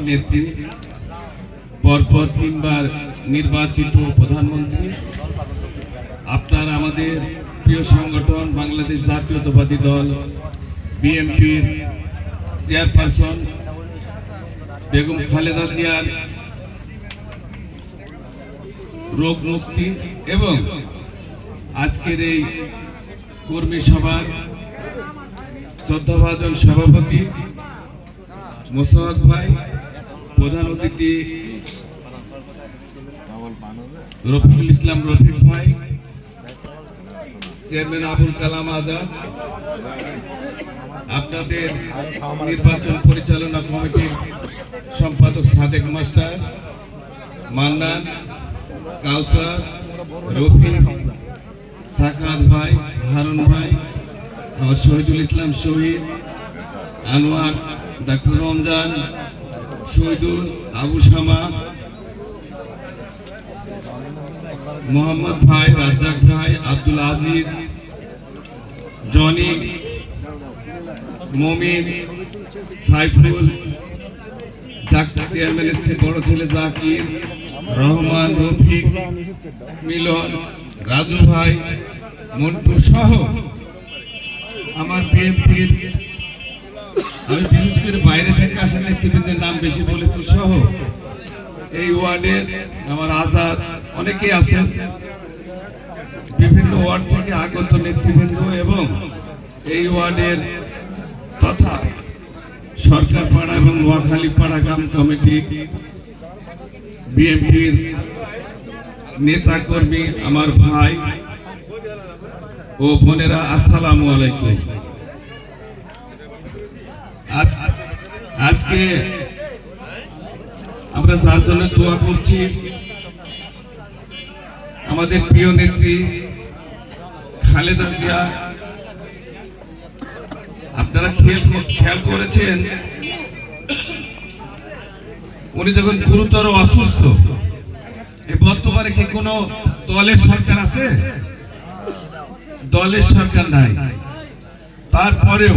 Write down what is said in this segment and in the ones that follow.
নেত্রী, পরপর 3 বার নির্বাচিত প্রধানমন্ত্রী, আপনার আমাদের প্রিয় সংগঠন বাংলাদেশ জাতীয়তাবাদী দল বিএনপির চেয়ারপারসন বেগম খালেদা জিয়ার রোগ মুক্তি এবং আজকের এই কর্মী সভার শ্রদ্ধাভাজন সভাপতি মোশাররফ ভাই, প্রধান অতিথি রফিকুল ইসলাম রফিক ভাই, চেয়ারম্যান আবুল কালাম আজাদ, আপনাদের নির্বাচন পরিচালনা কমিটির সম্পাদক সাদেক মাস্টার, মান্নান, কাউসার, রফিক, সাকাত ভাই, হারুন ভাই, শহীদুল ইসলাম শহীদ, আনোয়ার, ডাক্তার রমজান, শহীদুল, আবু শামা, মোহাম্মদ ভাই, রাজ্জাক ভাই, আব্দুল আজিজ, জনি, মমিন, সাইফুল, চেয়ারম্যানের বড় ছেলে জাকির, রহমান, রফিক, মিলন, রাজু ভাই, মন্টু সহ আমার বিএনপির, আমি বিশেষ করে বাইরে থেকে আসা নেতৃবৃন্দের নাম বেশি বলেছি সহ এই ওয়ার্ডের আমার আজাদ অনেকেই আছেন, বিভিন্ন ওয়ার্ড থেকে আগত নেতৃবৃন্দ এবং এই ওয়ার্ডের তথা সরকার পাড়া এবং নোয়াখালী পাড়া গ্রাম কমিটি বিএনপির নেতা কর্মী আমার ভাই ও বোনেরা, আসসালামু আলাইকুম। আজকে আমরা যার জন্য দোয়া করছি আমাদের প্রিয় নেত্রী খালেদা জিয়া। আপনারা খেয়াল করেছেন উনি যখন গুরুতর অসুস্থ, বর্তমানে কি কোনো দলের সরকার আছে? দলের সরকার নাই, তারপরেও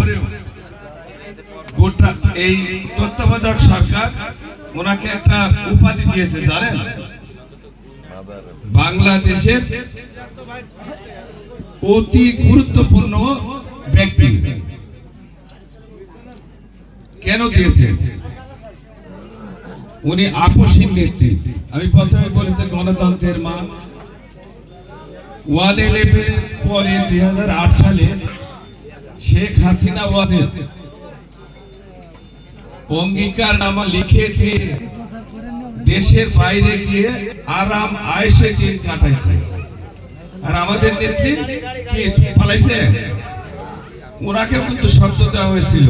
গোটা এই তত্ত্বাবধায়ক সরকার ওনাকে একটা উপাধি দিয়েছে, জানেন? বাংলাদেশের অতি গুরুত্বপূর্ণ ব্যক্তি। কেন দিয়েছে? উনি আপসহীন নেত্রী। আমি প্রথমে বলেছি গণতন্ত্রের মা। 111 পরে 2008 সালে শেখ হাসিনা ওয়াজেদ অঙ্গীকারনামা লিখে দিয়ে দেশের বাইরে গিয়ে আরাম আয়েশে দিন কাটাইছে, আর আমাদের নেত্রী কি পালাইছে? ওনাকেও কিন্তু শর্ত দেওয়া হয়েছিল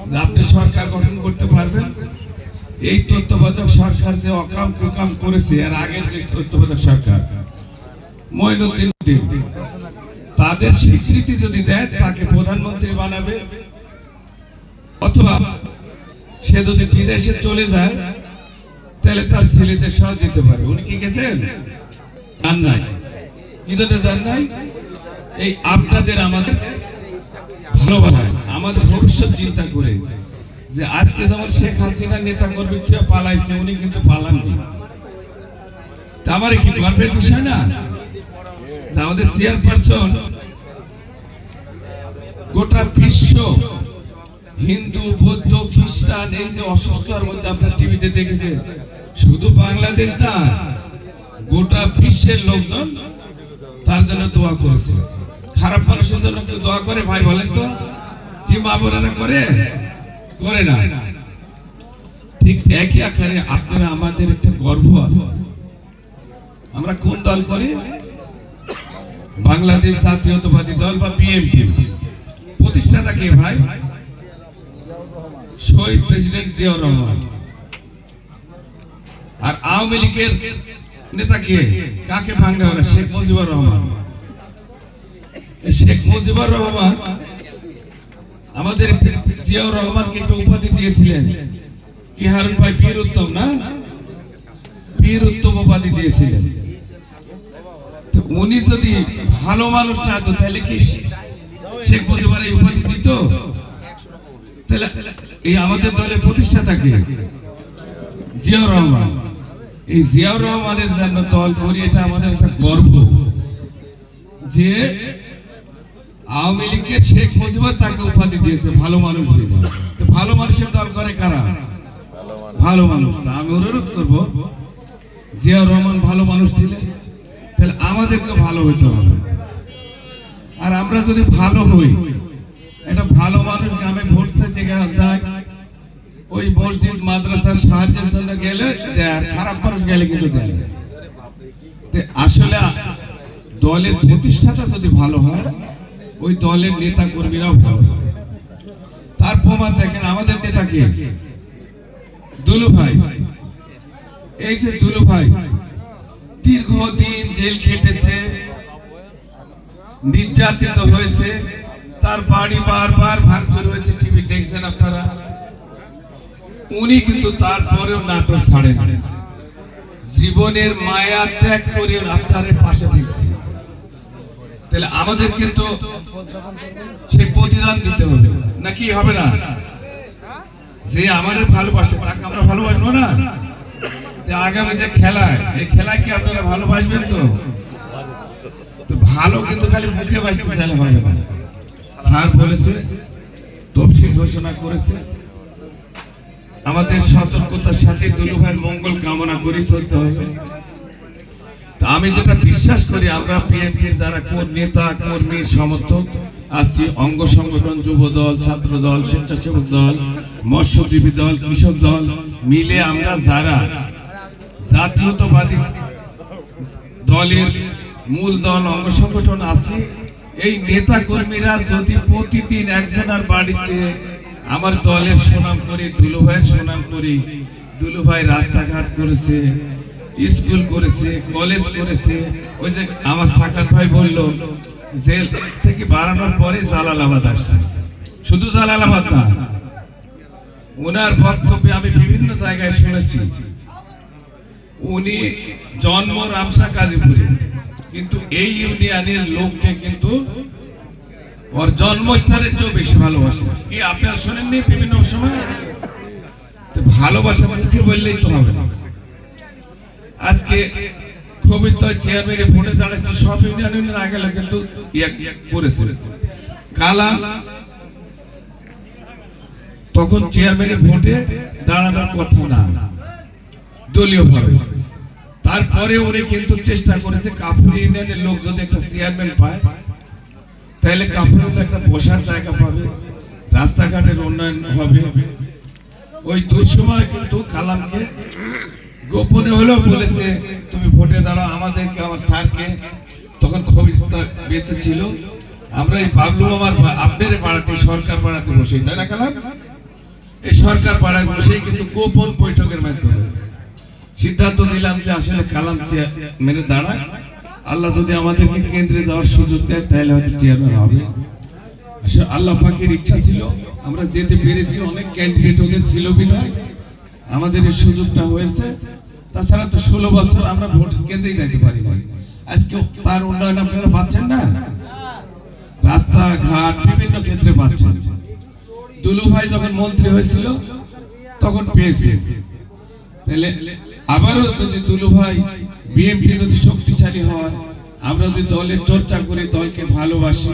যে আপনি সরকার গঠন করতে পারবেন। এই তত্ত্বাবধায়ক সরকার যে অকাম কুকাম করেছে, আর আগের যে তত্ত্বাবধায়ক সরকার মঈনুদ্দিন, তাদের স্বীকৃতি যদি দেয় তাকে প্রধানমন্ত্রী বানাবে, অথবা সে যদি বিদেশে চলে যায় তাহলে তার ছেলেদের সহ যেতে পারে। উনি কি গেছেন? জান নাই। কি জন্য জান নাই? এই আপনাদের আমাদের ভালোবাসা, আমাদের ভবিষ্যৎ চিন্তা করে, যে আজকে যেমন শেখ হাসিনা নেতা কর্মী পালাইছে, উনি কিন্তু পালাননি। আমার কি গর্বের বিষয় না? আমাদের চেয়ারপারসন গোটা বিশ্ব, হিন্দু, বৌদ্ধ, খ্রিস্টান, এই যে অসুস্থতার মধ্যে আপনার টিভিতে দেখেছেন, শুধু বাংলাদেশ না, গোটা বিশ্বের লোকজন তার জন্য দোয়া করেছে। খারাপ মানুষের জন্য কেউ দোয়া করে? ভাই বলেন তো, কি মা বোনেরা করে? করে না। ঠিক একই আকারে আপনারা আমাদের একটা গর্ব আছে। আমরা কোন দল করি? বাংলাদেশ জাতীয়তাবাদী দল বা বিএনপি। প্রতিষ্ঠাতা কে ভাই? শহীদ প্রেসিডেন্ট জিয়াউর রহমান। আর আওয়ামী লীগের নেতা কে? কাকে ভাঙবে ওরা? শেখ মুজিবুর রহমান। শেখ মুজিবুর রহমান আমাদের জিয়াউর রহমানকে একটা উপাধি দিয়েছিলেন, কি হারুন ভাই? বীর উত্তম না? বীর উত্তম উপাধি দিয়েছিলেন। উনি যদি ভালো মানুষ না হতো তাহলে কি শেখ মুজিবুর এই উপাধি দিত? তাহলে এই আমাদের দলের প্রতিষ্ঠাতা কে? জিয়াউর রহমান। এই জিয়াউর রহমানের জন্য দল করি, এটা আমাদের একটা গর্ব যে আওয়ামী লীগের শেখ মুজিবুর তাকে উপাধি দিয়েছে ভালো মানুষ। ভালো মানুষের দল করে কারা? ভালো মানুষ। আমি অনুরোধ করব, জিয়াউর রহমান ভালো মানুষ ছিলেন, তাহলে আমাদেরকে ভালো হইতে হবে। আর আমরা যদি ভালো হই, একটা ভালো মানুষ গ্রামে ভোট চাইতে যায়, ওই মসজিদ মাদ্রাসার সাহায্যের জন্য গেলে দেয়, খারাপ মানুষ গেলে কিন্তু দেয়। আসলে দলের প্রতিষ্ঠাতা যদি ভালো হয়, ওই দলের নেতা কর্মীরাও ভালো হয়। তার প্রমাণ দেখেন আমাদের নেতাকে দুলু ভাই। এই যে দুলু ভাই দীর্ঘদিন জেল খেটেছে, নির্যাতিত হয়েছে, তার বাড়ি বারবার ভাঙচুর হয়েছে, টিভি দেখছেন আপনারা। উনি কিন্তু তারপরেও নাটক ছাড়েন, জীবনের মায়া ত্যাগ করে আপনাদের পাশে থেকে। তাহলে আমাদের কিন্তু সেই প্রতিদান দিতে হবে, নাকি হবে না? যে আমাদের ভালোবাসে তাকে আমরা ভালোবাসবো না? আগামী যে খেলায়, এই খেলায় কি আপনারা ভালোবাসবেন? তো ভালো কিন্তু খালি মুখে বাসতে চাইলে হবে না। স্যার বলেছে, তফসিল ঘোষণা করেছে, আমাদের সতর্কতার সাথে দুলু ভাইয়ের মঙ্গল কামনা করে চলতে হবে। আমি যেটা বিশ্বাস করি, আমরা বিএনপির যারা নেতা কর্মী সমর্থক আছি, অঙ্গ সংগঠন, যুব দল, ছাত্র দল, স্বেচ্ছাসেবক দল, মৎস্যজীবী দল, কৃষক দল মিলে আমরা যারা জাতীয়তাবাদী দলের মূল দল অঙ্গ সংগঠন আছি, এই নেতা কর্মীরা যদি প্রতিদিন একজনের বাড়িতে আমার দলের সুনাম করি, দুলু ভাইয়ের সুনাম করি, দুলু ভাই রাস্তাঘাট করেছে, স্কুল করেছে, কলেজ করেছে। ওই যে আমার সাকাত ভাই বলল, জেল থেকে বাড়ানোর পরে জালালাবাদ আসছে। শুধু জালালাবাদ না, ওনার বক্তব্যে আমি বিভিন্ন জায়গায় শুনেছি, উনি জন্ম রামসা গাজীপুরে, কিন্তু এই ইউনিয়নের লোককে কিন্তু ওর জন্মস্থানের চেয়েও বেশি ভালোবাসে। কি আপনারা শোনেননি বিভিন্ন সময়? ভালোবাসা মুখে বললেই তো হবে না। আজকে কবিতা চেয়ারম্যানে ভোটে দাঁড়াচ্ছে, সব ইউনিয়নের আগে কিন্তু করেছে কালাম, তখন চেয়ারম্যানের ভোটে দাঁড়ানোর কথা না দলীয় ভাবে। তারপরে উনি কিন্তু চেষ্টা করেছে, কাপুর ইউনিয়নের লোক যদি একটা চেয়ারম্যান পায়, তাহলে কাপুরের একটা বসার জায়গা পাবে, রাস্তাঘাটের উন্নয়ন হবে। ওই দুঃসময় কিন্তু কালামকে গোপনে হলেও বলেছে, তুমি ভোটে দাঁড়াও, আমাদেরকে, আমার স্যারকে, তখন কবিতা বেঁচে ছিল, আমরা এই বাবলু আমার আপনার পাড়াতে, সরকার পাড়াতে বসে, তাই না কালাম? এই সরকার পাড়ায় বসেই কিন্তু গোপন বৈঠকের মাধ্যমে সিদ্ধান্ত নিলাম যে আসলে কালাম মেনে দাঁড়ায়, আল্লাহ যদি আমাদেরকে কেন্দ্রে যাওয়ার সুযোগ দেয়, তাহলে হয়তো চেয়ারম্যান হবে। আসলে আল্লাহ পাকের ইচ্ছা ছিল, আমরা যেতে পেরেছি, অনেক ক্যান্ডিডেট ওদের ছিল বিধায় আমাদের এই সুযোগটা হয়েছে। তাছাড়া তো 16 বছর আমরা ভোট কেন্দ্রেই যাইতে পারি না। আজকে তার উন্নয়ন আপনারা পাচ্ছেন না, রাস্তাঘাট বিভিন্ন ক্ষেত্রে পাচ্ছেন। দুলু ভাই যখন মন্ত্রী হয়েছিল তখন পেয়েছে। তাহলে আবারও যদি দুলু ভাই, বিএনপি যদি শক্তিশালী হয়, আমরা যদি দলের চর্চা করি, দলকে ভালোবাসি,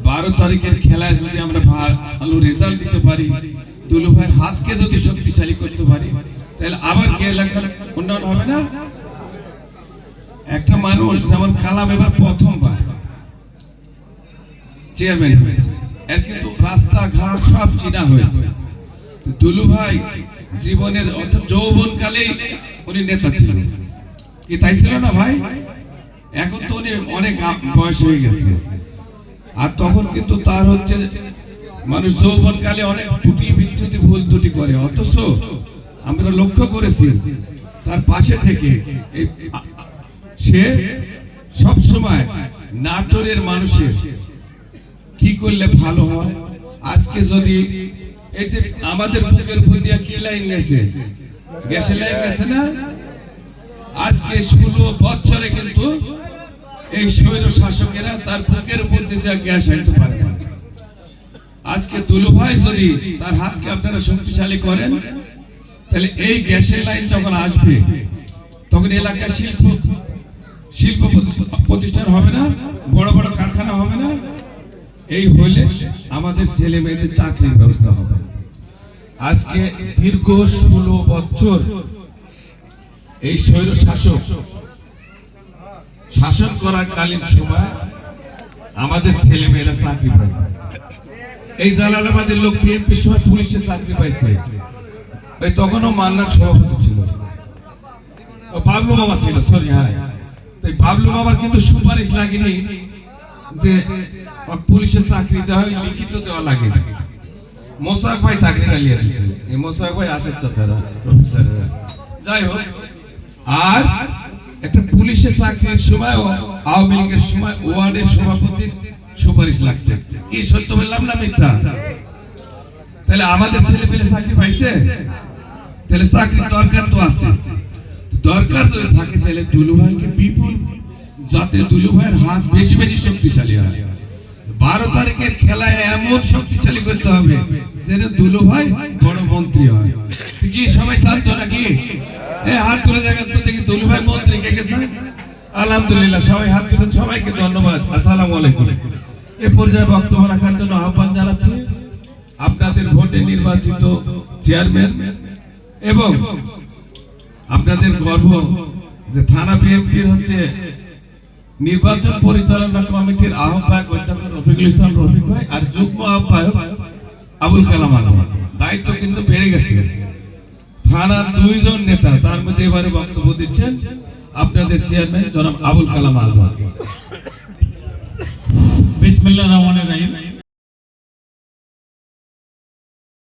12 তারিখের খেলায় যদি আমরা ভালো রেজাল্ট দিতে পারি, দুলু ভাইয়ের হাতকে যদি শক্তিশালী করতে পারি, তাহলে আবার কি এলাকার উন্নয়ন হবে না? একটা মানুষ যেমন কালাম এবার প্রথমবার চেয়ারম্যান হয়েছে, এর কিন্তু রাস্তাঘাট সব চিনা হয়েছে। দুলু ভাই জীবনের অর্থাৎ যৌবনকালেই উনি নেতা ছিলেন, কি তাই ছিল না ভাই? এখন তো উনি অনেক বয়স হয়ে গেছে, আর তখন কিন্তু তার হচ্ছে মানুষ যৌবনকালে অনেক ত্রুটি বিচ্যুতি ভুল ত্রুটি করে, অথচ আমরা লক্ষ্য করেছি তার পাশে থেকে সে সব সময় নাটোরের মানুষের কি করলে ভালো হয়। আজকে যদি এই যে আমাদের বুকের উপর দিয়ে কি লাইন গেছে, গ্যাসের লাইন গেছে না, আজকে 16 বছরে কিন্তু এই স্বৈর শাসকেরা তার বুকের উপর দিয়ে যা গ্যাস আনতে পারে না। আজকে দুলু ভাই যদি তার হাতকে আপনারা শক্তিশালী করেন, তাহলে এই গ্যাসের লাইন যখন আসবে তখন এলাকায় শিল্প প্রতিষ্ঠান হবে না, বড় বড় কারখানা হবে না। এই হইলে আমাদের ছেলে মেয়েদের চাকরির ব্যবস্থা হবে। আজকে দীর্ঘ 16 বছর এই স্বৈর শাসন করার কালীন সময় আমাদের ছেলে মেয়েরা চাকরি পায়। এই জালালাবাদের লোক বিএনপি সময় পুলিশের চাকরি পাইছে, ওই তখনও মান্নার সভাপতি ছিল, বাবলু মামা ছিল, সরি হ্যাঁ, বাবলু মামার কিন্তু সুপারিশ লাগেনি যে পুলিশের চাকরি দেওয়া হয়, লিখিত দেওয়া লাগে। মোসাক ভাই চাকরিটা নিয়ে দিয়েছে, এই মোসাক ভাই আসার চাচারা প্রফেসররা, যাই হোক। আর একটা পুলিশের চাকরির সময় আওয়ামী লীগের সময় ওয়ার্ডের সভাপতির সুপারিশ লাগছে। কি সত্য বললাম না মিথ্যা? তাহলে আমাদের ছেলে পেলে চাকরি পাইছে? তাহলে চাকরির দরকার তো আছে। দরকার যদি থাকে তাহলে দুলু ভাইকে বিপুল, যাতে দুলু ভাইয়ের হাত বেশি বেশি শক্তিশালী হয়। 12 তারিখের খেলায় এমন শক্তিশালী করতে হবে যেন দুলু ভাই বড় মন্ত্রী হয়। কি সবাই চাইতো নাকি? হাত তুলে দেখেন তো দেখি দুলু ভাই মন্ত্রী কে গেছে? আলহামদুলিল্লাহ, সবাই হাত তুলে, সবাইকে ধন্যবাদ। আসসালামু আলাইকুম। এ পর্যায়ে বক্তব্য রাখার জন্য আহ্বান জানাচ্ছি আপনাদের ভোটে নির্বাচিত চেয়ারম্যান এবং আপনাদের গর্ব যে থানা বিএনপির হচ্ছে নির্বাচন পরিচালনা কমিটির আহ্বায়ক অধ্যাপক রফিকুল ইসলাম রফিক ভাই আর যুগ্ম আহ্বায়ক আবুল কালাম আজম। দায়িত্ব কিন্তু বেড়ে গেছে। থানার 2 জন নেতা, তার মধ্যে এবারে বক্তব্য দিচ্ছেন আপনাদের চেয়ারম্যান জনাব আবুল কালাম আজম। বিসমিল্লাহির রহমানির রহিম।